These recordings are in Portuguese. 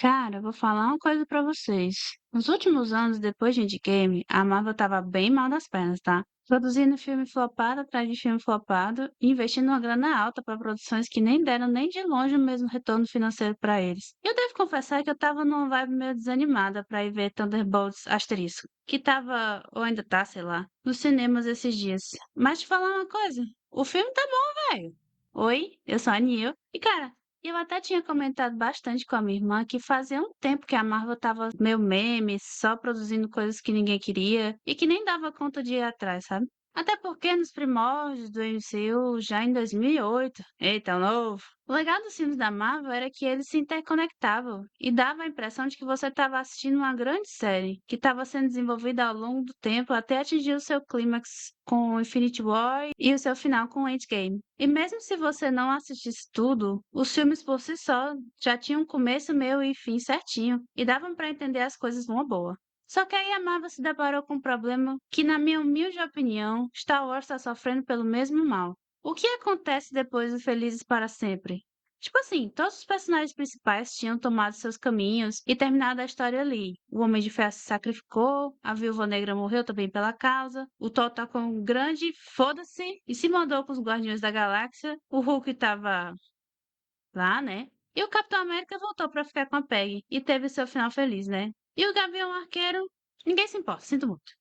Cara, eu vou falar uma coisa pra vocês. Nos últimos anos, depois de Endgame, a Marvel tava bem mal das pernas, tá? Produzindo filme flopado atrás de filme flopado e investindo uma grana alta pra produções que nem deram nem de longe o mesmo retorno financeiro pra eles. E eu devo confessar que eu tava numa vibe meio desanimada pra ir ver Thunderbolts asterisco, que tava, ou ainda tá, sei lá, nos cinemas esses dias. Mas te falar uma coisa, o filme tá bom, velho. Oi, eu sou a Nil. E cara, eu até tinha comentado bastante com a minha irmã que fazia um tempo que a Marvel tava meio meme, só produzindo coisas que ninguém queria e que nem dava conta de ir atrás, sabe? Até porque nos primórdios do MCU, já em 2008, eita, o novo, o legal dos filmes da Marvel era que eles se interconectavam e dava a impressão de que você estava assistindo uma grande série que estava sendo desenvolvida ao longo do tempo até atingir o seu clímax com Infinity War e o seu final com Endgame. E mesmo se você não assistisse tudo, os filmes por si só já tinham um começo, meio e fim certinho e davam para entender as coisas numa boa. Só que aí a Marvel se deparou com um problema que, na minha humilde opinião, Star Wars está sofrendo pelo mesmo mal. O que acontece depois do Felizes para Sempre? Tipo assim, todos os personagens principais tinham tomado seus caminhos e terminado a história ali. O Homem de Ferro se sacrificou, a Viúva Negra morreu também pela causa, o Thor tá com um grande foda-se e se mandou com os Guardiões da Galáxia, o Hulk tava lá, né? E o Capitão América voltou pra ficar com a Peggy e teve seu final feliz, né? E o Gavião Arqueiro, ninguém se importa, sinto muito.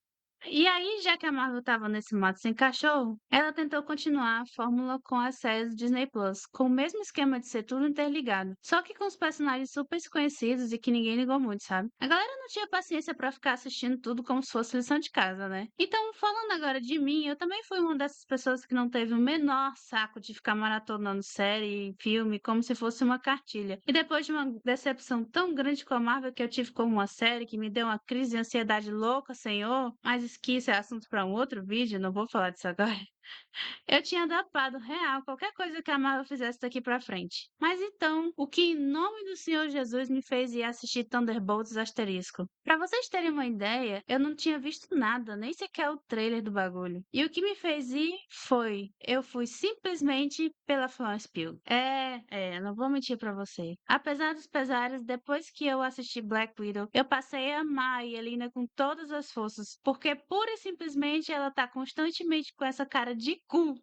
E aí, já que a Marvel estava nesse mato sem cachorro, ela tentou continuar a fórmula com as séries do Disney Plus, com o mesmo esquema de ser tudo interligado, só que com os personagens super desconhecidos e que ninguém ligou muito, sabe? A galera não tinha paciência pra ficar assistindo tudo como se fosse lição de casa, né? Então, falando agora de mim, eu também fui uma dessas pessoas que não teve o menor saco de ficar maratonando série e filme como se fosse uma cartilha. E depois de uma decepção tão grande com a Marvel que eu tive com uma série que me deu uma crise de ansiedade louca, senhor, mas que isso é assunto para um outro vídeo, não vou falar disso agora. Eu tinha dropado real qualquer coisa que a Marvel fizesse daqui pra frente. Mas então, o que em nome do Senhor Jesus me fez ir assistir Thunderbolts asterisco? Pra vocês terem uma ideia, eu não tinha visto nada, nem sequer o trailer do bagulho. E o que me fez ir foi, eu fui simplesmente pela Florence Pugh. Não vou mentir pra você. Apesar dos pesares, depois que eu assisti Black Widow, eu passei a amar a Yelena com todas as forças, porque pura e simplesmente ela tá constantemente com essa cara de cu.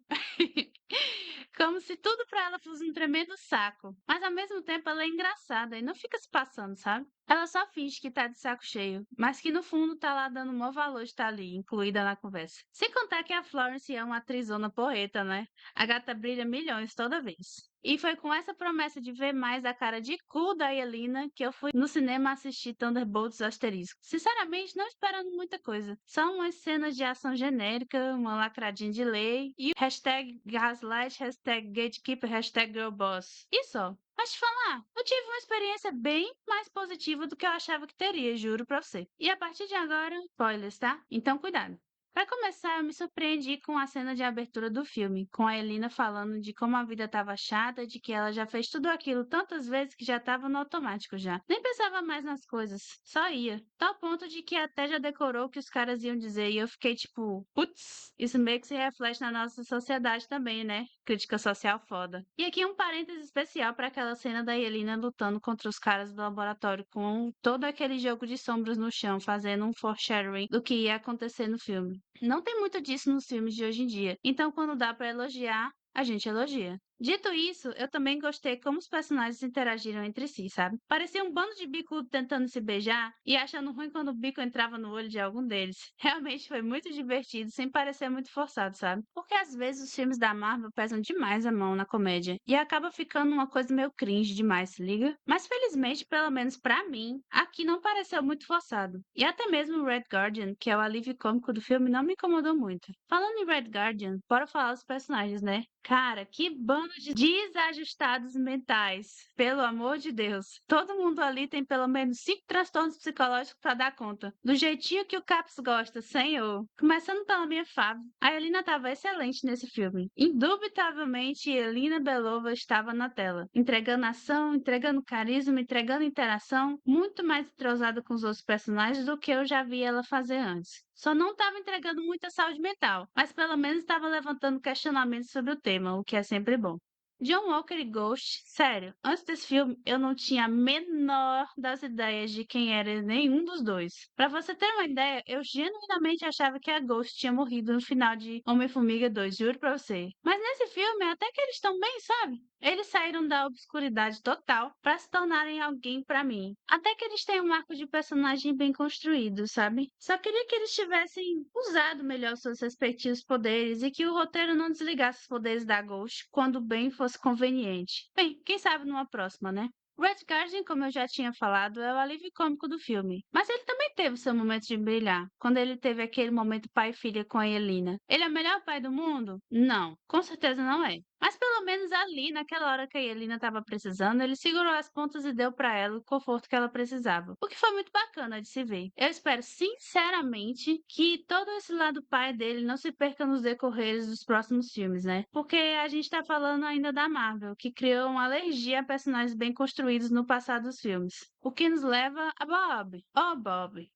Como se tudo pra ela fosse um tremendo saco. Mas ao mesmo tempo ela é engraçada e não fica se passando, sabe? Ela só finge que tá de saco cheio, mas que no fundo tá lá dando o maior valor de estar ali, incluída na conversa. Sem contar que a Florence é uma atrizona porreta, né? A gata brilha milhões toda vez. E foi com essa promessa de ver mais a cara de cu da Yelena que eu fui no cinema assistir Thunderbolts Asterisco. Sinceramente, não esperando muita coisa. Só umas cenas de ação genérica, uma lacradinha de lei e hashtag gaslight, hashtag gatekeeper, hashtag girlboss. E só. Mas te falar, eu tive uma experiência bem mais positiva do que eu achava que teria, juro pra você. E a partir de agora, spoilers, tá? Então cuidado. Para começar, eu me surpreendi com a cena de abertura do filme, com a Elina falando de como a vida estava chata, de que ela já fez tudo aquilo tantas vezes que já estava no automático já. Nem pensava mais nas coisas, só ia. Tal ponto de que até já decorou o que os caras iam dizer e eu fiquei tipo, putz, isso meio que se reflete na nossa sociedade também, né? Crítica social foda. E aqui um parêntese especial para aquela cena da Elina lutando contra os caras do laboratório com todo aquele jogo de sombras no chão, fazendo um foreshadowing do que ia acontecer no filme. Não tem muito disso nos filmes de hoje em dia, então quando dá pra elogiar, a gente elogia. Dito isso, eu também gostei como os personagens interagiram entre si, sabe? Parecia um bando de bicudo tentando se beijar e achando ruim quando o bico entrava no olho de algum deles. Realmente foi muito divertido, sem parecer muito forçado, sabe? Porque às vezes os filmes da Marvel pesam demais a mão na comédia e acaba ficando uma coisa meio cringe demais, se liga? Mas felizmente, pelo menos pra mim, aqui não pareceu muito forçado. E até mesmo o Red Guardian, que é o alívio cômico do filme, não me incomodou muito. Falando em Red Guardian, bora falar dos personagens, né? Cara, que bando de desajustados mentais. Pelo amor de Deus. Todo mundo ali tem pelo menos 5 transtornos psicológicos pra dar conta. Do jeitinho que o Caps gosta, senhor. Começando pela minha fave. A Elina tava excelente nesse filme. Indubitavelmente, Elina Belova estava na tela. Entregando ação, entregando carisma, entregando interação. Muito mais entrosada com os outros personagens do que eu já vi ela fazer antes. Só não estava entregando muita saúde mental, mas pelo menos estava levantando questionamentos sobre o tema, o que é sempre bom. John Walker e Ghost, sério, antes desse filme eu não tinha a menor das ideias de quem era nenhum dos dois. Pra você ter uma ideia, eu genuinamente achava que a Ghost tinha morrido no final de Homem-Formiga 2, juro pra você. Mas nesse filme, até que eles estão bem, sabe? Eles saíram da obscuridade total pra se tornarem alguém pra mim. Até que eles têm um arco de personagem bem construído, sabe? Só queria que eles tivessem usado melhor seus respectivos poderes e que o roteiro não desligasse os poderes da Ghost quando bem fosse conveniente. Bem, quem sabe numa próxima, né? Red Guardian, como eu já tinha falado, é o alívio cômico do filme. Mas ele também teve seu momento de brilhar, quando ele teve aquele momento pai e filha com a Elina. Ele é o melhor pai do mundo? Não, com certeza não é. Mas pelo menos ali, naquela hora que a Elina estava precisando, ele segurou as pontas e deu para ela o conforto que ela precisava. O que foi muito bacana de se ver. Eu espero sinceramente que todo esse lado pai dele não se perca nos decorreres dos próximos filmes, né? Porque a gente tá falando ainda da Marvel, que criou uma alergia a personagens bem construídos no passado dos filmes. O que nos leva a Bob. Oh, Bob.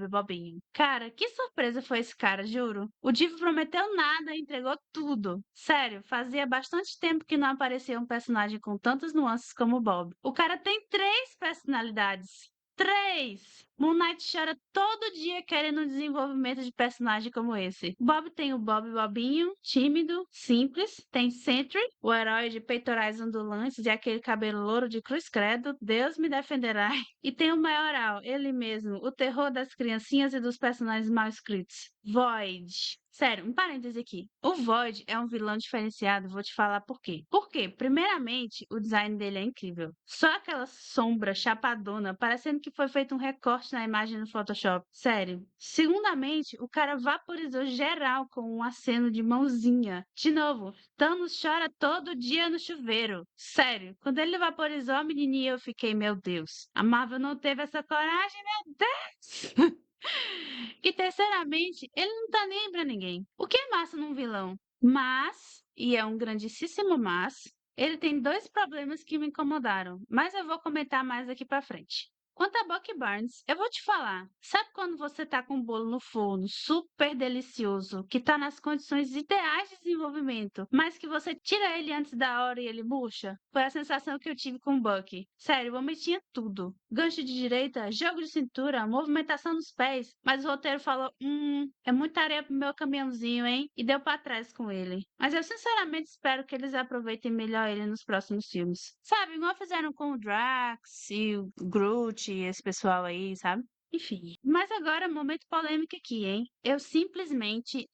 Bobinho. Cara, que surpresa foi esse cara, juro. O Divo prometeu nada e entregou tudo. Sério, fazia bastante tempo que não aparecia um personagem com tantas nuances como o Bob. O cara tem 3 personalidades. 3! Moon Knight chora todo dia querendo um desenvolvimento de personagem como esse. Bob tem o Bob Bobinho, tímido, simples. Tem Sentry, o herói de peitorais ondulantes e aquele cabelo louro de cruz credo. Deus me defenderá. E tem o maioral, ele mesmo, o terror das criancinhas e dos personagens mal escritos. Void. Sério, um parêntese aqui. O Void é um vilão diferenciado, vou te falar por quê. Por quê? Primeiramente, o design dele é incrível. Só aquela sombra chapadona, parecendo que foi feito um recorte na imagem no Photoshop. Sério. Segundamente, o cara vaporizou geral com um aceno de mãozinha. De novo, Thanos chora todo dia no chuveiro. Sério, quando ele vaporizou a menininha, eu fiquei, meu Deus, a Marvel não teve essa coragem, meu Deus! E terceiramente, ele não tá nem aí pra ninguém. O que é massa num vilão? Mas, e é um grandíssimo mas, ele tem 2 problemas que me incomodaram, mas eu vou comentar mais aqui pra frente. Quanto a Bucky Barnes, eu vou te falar. Sabe quando você tá com um bolo no forno, super delicioso, que tá nas condições ideais de desenvolvimento, mas que você tira ele antes da hora e ele murcha? Foi a sensação que eu tive com o Bucky. Sério, o homem tinha tudo. Gancho de direita, jogo de cintura, movimentação nos pés, mas o roteiro falou, é muita areia pro meu caminhãozinho, hein? E deu pra trás com ele. Mas eu sinceramente espero que eles aproveitem melhor ele nos próximos filmes. Sabe, igual fizeram com o Drax e o Groot e esse pessoal aí, sabe? Enfim. Mas agora, momento polêmico aqui, hein? Eu simplesmente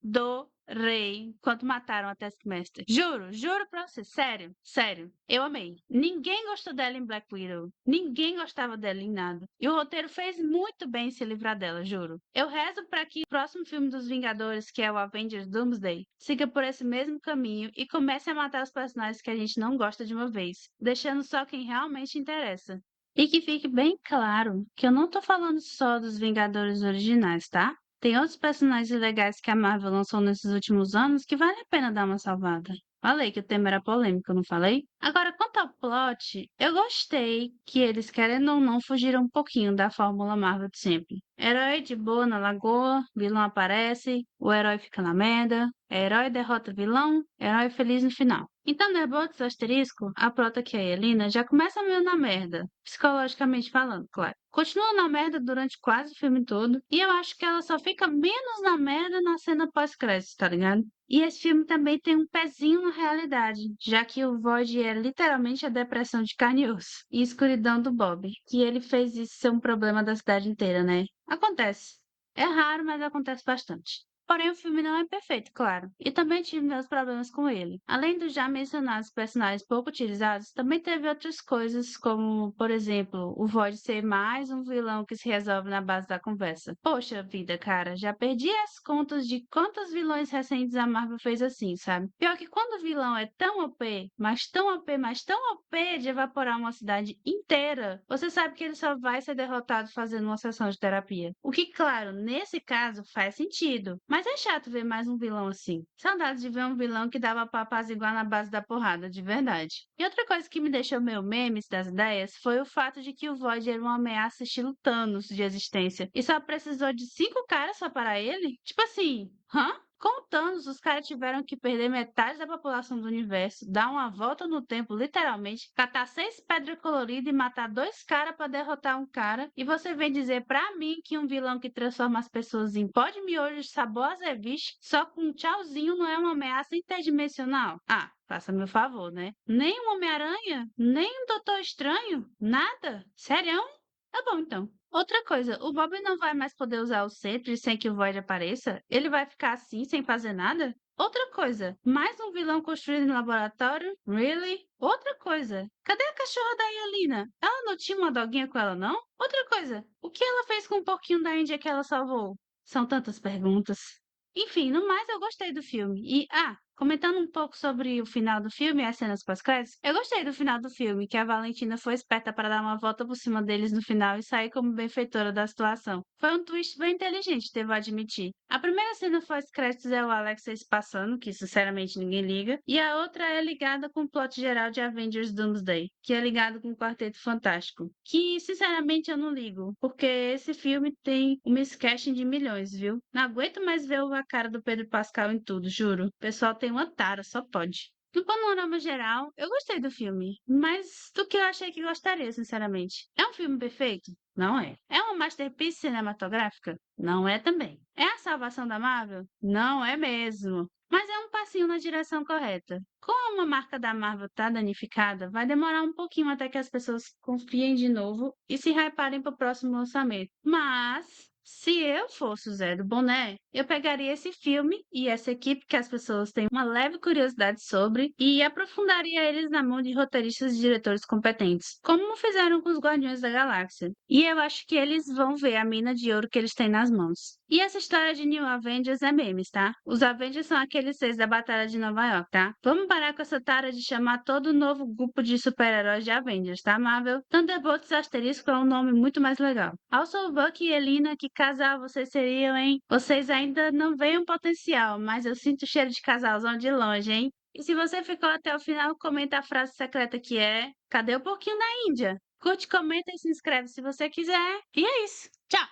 adorei quando mataram a Taskmaster. Juro pra você, sério. Eu amei. Ninguém gostou dela em Black Widow. Ninguém gostava dela em nada. E o roteiro fez muito bem se livrar dela, juro. Eu rezo pra que o próximo filme dos Vingadores, que é o Avengers Doomsday, siga por esse mesmo caminho e comece a matar os personagens que a gente não gosta de uma vez, deixando só quem realmente interessa. E que fique bem claro que eu não tô falando só dos Vingadores originais, tá? Tem outros personagens legais que a Marvel lançou nesses últimos anos que vale a pena dar uma salvada. Falei que o tema era polêmico, não falei? Agora, quanto ao plot, eu gostei que eles, querendo ou não, fugiram um pouquinho da fórmula Marvel de sempre. Herói de boa na lagoa, vilão aparece, o herói fica na merda, herói derrota vilão, herói feliz no final. Então, Thunderbolts asterisco, a prota que é a Elina já começa meio na merda, psicologicamente falando, claro. Continua na merda durante quase o filme todo, e eu acho que ela só fica menos na merda na cena pós-crédito, tá ligado? E esse filme também tem um pezinho na realidade, já que o Void é literalmente a depressão de carne e osso e escuridão do Bob, que ele fez isso ser um problema da cidade inteira, né? Acontece. É raro, mas acontece bastante. Porém, o filme não é perfeito, claro, e também tive meus problemas com ele. Além dos já mencionados personagens pouco utilizados, também teve outras coisas, como, por exemplo, o Void ser mais um vilão que se resolve na base da conversa. Poxa vida, cara, já perdi as contas de quantos vilões recentes a Marvel fez assim, sabe? Pior que quando o vilão é tão OP, mas tão OP, mas tão OP de evaporar uma cidade inteira, você sabe que ele só vai ser derrotado fazendo uma sessão de terapia. O que, claro, nesse caso faz sentido, mas é chato ver mais um vilão assim. Saudades de ver um vilão que dava pra apaziguar na base da porrada, de verdade. E outra coisa que me deixou meio memes das ideias foi o fato de que o Void era uma ameaça estilo Thanos de existência e só precisou de 5 caras só para ele? Tipo assim, hã? Com Thanos, os caras tiveram que perder metade da população do universo, dar uma volta no tempo, literalmente, catar 6 pedras coloridas e matar 2 caras pra derrotar um cara. E você vem dizer pra mim que um vilão que transforma as pessoas em pó de miojo sabor azeviche só com um tchauzinho não é uma ameaça interdimensional? Ah, faça meu favor, né? Nem um Homem-Aranha? Nem um Doutor Estranho? Nada? Sério? Tá bom, então. Outra coisa, o Bob não vai mais poder usar o cetro sem que o Void apareça? Ele vai ficar assim, sem fazer nada? Outra coisa, mais um vilão construído em laboratório? Really? Outra coisa, cadê a cachorra da Yelena? Ela não tinha uma doguinha com ela, não? Outra coisa, o que ela fez com o porquinho da Índia que ela salvou? São tantas perguntas. Enfim, no mais eu gostei do filme. Comentando um pouco sobre o final do filme e as cenas pós-créditos, eu gostei do final do filme, que a Valentina foi esperta para dar uma volta por cima deles no final e sair como benfeitora da situação. Foi um twist bem inteligente, devo admitir. A primeira cena pós-créditos é o Alexei se passando, que sinceramente ninguém liga, e a outra é ligada com o plot geral de Avengers Doomsday, que é ligado com o Quarteto Fantástico, que sinceramente eu não ligo, porque esse filme tem um miscasting de milhões, viu? Não aguento mais ver a cara do Pedro Pascal em tudo, juro. O pessoal tem uma tara, só pode. No panorama geral, eu gostei do filme, mas do que eu achei que gostaria, sinceramente. É um filme perfeito? Não é. É uma masterpiece cinematográfica? Não é também. É a salvação da Marvel? Não é mesmo. Mas é um passinho na direção correta. Como a marca da Marvel tá danificada, vai demorar um pouquinho até que as pessoas confiem de novo e se hyparem pro próximo lançamento. Mas se eu fosse o Zé do Boné, eu pegaria esse filme e essa equipe que as pessoas têm uma leve curiosidade sobre e aprofundaria eles na mão de roteiristas e diretores competentes, como fizeram com os Guardiões da Galáxia. E eu acho que eles vão ver a mina de ouro que eles têm nas mãos. E essa história de New Avengers é memes, tá? Os Avengers são aqueles 6 da Batalha de Nova York, tá? Vamos parar com essa tara de chamar todo novo grupo de super-heróis de Avengers, tá, Marvel? Thunderbolts asterisco é um nome muito mais legal. Also, Bucky e Elina, que casal vocês seriam, hein? Vocês ainda não veem um potencial, mas eu sinto o cheiro de casalzão de longe, hein? E se você ficou até o final, comenta a frase secreta que é: cadê o porquinho da Índia? Curte, comenta e se inscreve se você quiser. E é isso. Tchau!